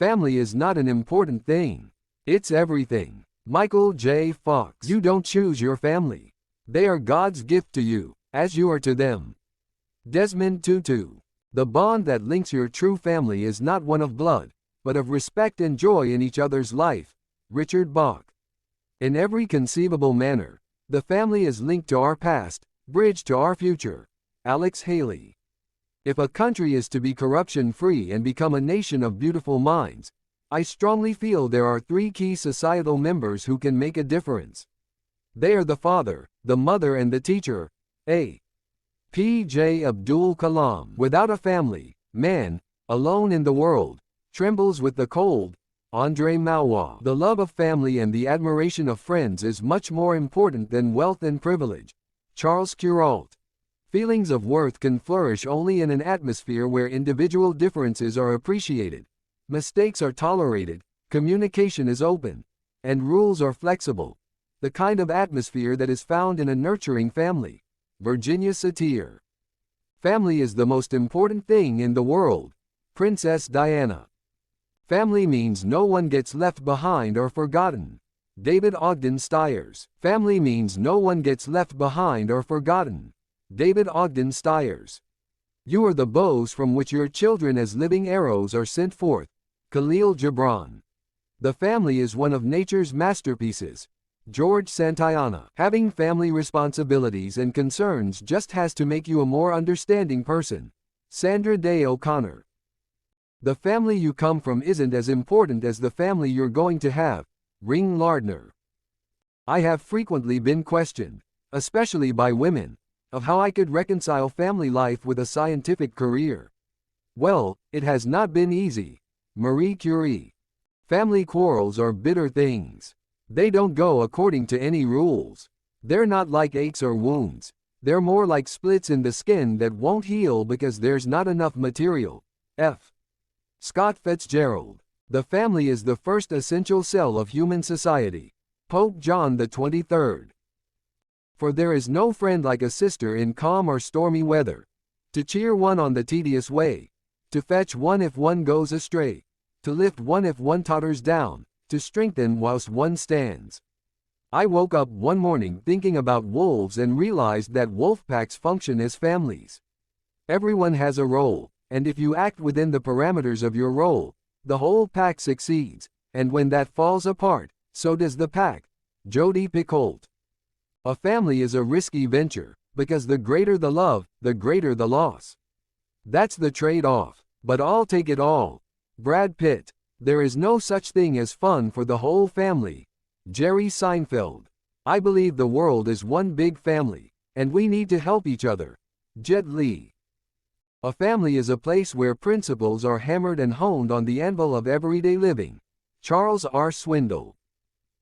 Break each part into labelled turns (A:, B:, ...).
A: Family is not an important thing. It's everything. Michael J. Fox. You don't choose your family. They are God's gift to you, as you are to them. Desmond Tutu. The bond that links your true family is not one of blood, but of respect and joy in each other's life. Richard Bach. In every conceivable manner, the family is linked to our past, bridged to our future. Alex Haley. If a country is to be corruption-free and become a nation of beautiful minds, I strongly feel there are three key societal members who can make a difference. They are the father, the mother and the teacher. A. P. J. Abdul Kalam. Without a family, man, alone in the world, trembles with the cold. Andre Maurois. The love of family and the admiration of friends is much more important than wealth and privilege. Charles Kuralt. Feelings of worth can flourish only in an atmosphere where individual differences are appreciated, mistakes are tolerated, communication is open, and rules are flexible. The kind of atmosphere that is found in a nurturing family. Virginia Satir. Family is the most important thing in the world. Princess Diana. Family means no one gets left behind or forgotten. David Ogden Stiers. Family means no one gets left behind or forgotten. David Ogden Stiers. You are the bows from which your children as living arrows are sent forth. Khalil Gibran. The family is one of nature's masterpieces. George Santayana. Having family responsibilities and concerns just has to make you a more understanding person. Sandra Day O'Connor. The family you come from isn't as important as the family you're going to have. Ring Lardner. I have frequently been questioned, especially by women, of how I could reconcile family life with a scientific career. Well, it has not been easy. Marie Curie. Family quarrels are bitter things. They don't go according to any rules. They're not like aches or wounds. They're more like splits in the skin that won't heal because there's not enough material. F. Scott Fitzgerald. The family is the first essential cell of human society. Pope John XXIII. For there is no friend like a sister in calm or stormy weather. To cheer one on the tedious way. To fetch one if one goes astray. To lift one if one totters down. To strengthen whilst one stands. I woke up one morning thinking about wolves and realized that wolf packs function as families. Everyone has a role, and if you act within the parameters of your role, the whole pack succeeds, and when that falls apart, so does the pack. Jodi Picoult. A family is a risky venture, because the greater the love, the greater the loss. That's the trade-off, but I'll take it all. Brad Pitt. There is no such thing as fun for the whole family. Jerry Seinfeld. I believe the world is one big family, and we need to help each other. Jet Li. A family is a place where principles are hammered and honed on the anvil of everyday living. Charles R. Swindoll.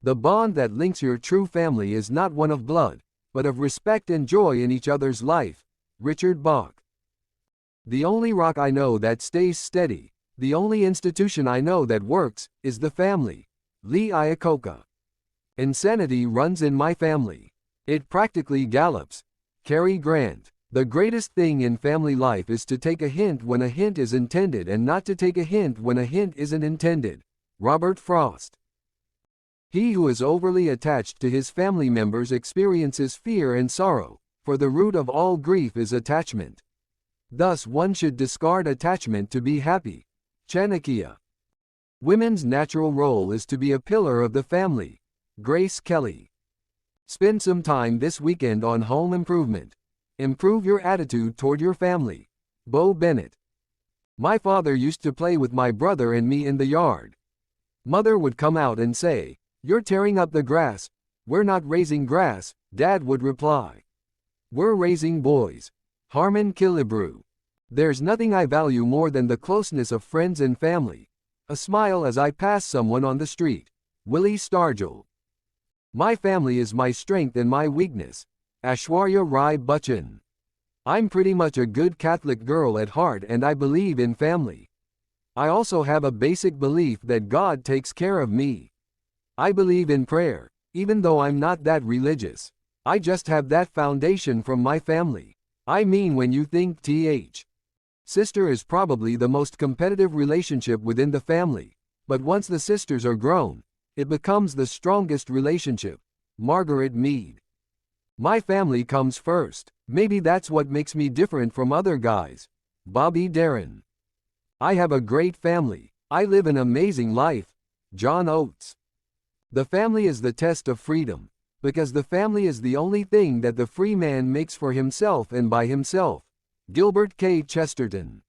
A: The bond that links your true family is not one of blood, but of respect and joy in each other's life. Richard Bach. The only rock I know that stays steady, the only institution I know that works, is the family. Lee Iacocca. Insanity runs in my family. It practically gallops. Cary Grant. The greatest thing in family life is to take a hint when a hint is intended and not to take a hint when a hint isn't intended. Robert Frost. He who is overly attached to his family members experiences fear and sorrow, for the root of all grief is attachment. Thus one should discard attachment to be happy. Chanakya. Women's natural role is to be a pillar of the family. Grace Kelly. Spend some time this weekend on home improvement. Improve your attitude toward your family. Bo Bennett. My father used to play with my brother and me in the yard. Mother would come out and say, "You're tearing up the grass." "We're not raising grass," Dad would reply. "We're raising boys." Harmon Killebrew. There's nothing I value more than the closeness of friends and family. A smile as I pass someone on the street. Willie Stargell. My family is my strength and my weakness. Aishwarya Rai Bachchan. I'm pretty much a good Catholic girl at heart and I believe in family. I also have a basic belief that God takes care of me. I believe in prayer, even though I'm not that religious. I just have that foundation from my family. I mean, when you think sister is probably the most competitive relationship within the family. But once the sisters are grown, it becomes the strongest relationship. Margaret Mead. My family comes first. Maybe that's what makes me different from other guys. Bobby Darin. I have a great family. I live an amazing life. John Oates. The family is the test of freedom, because the family is the only thing that the free man makes for himself and by himself. Gilbert K. Chesterton.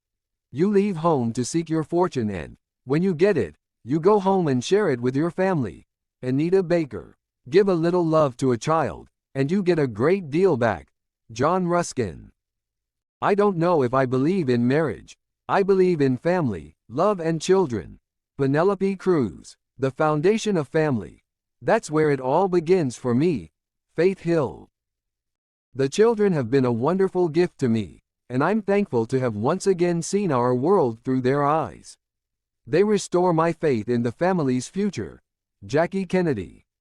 A: You leave home to seek your fortune and, when you get it, you go home and share it with your family. Anita Baker. Give a little love to a child, and you get a great deal back. John Ruskin. I don't know if I believe in marriage. I believe in family, love and children. Penelope Cruz. The foundation of family. That's where it all begins for me. Faith Hill. The children have been a wonderful gift to me, and I'm thankful to have once again seen our world through their eyes. They restore my faith in the family's future. Jackie Kennedy.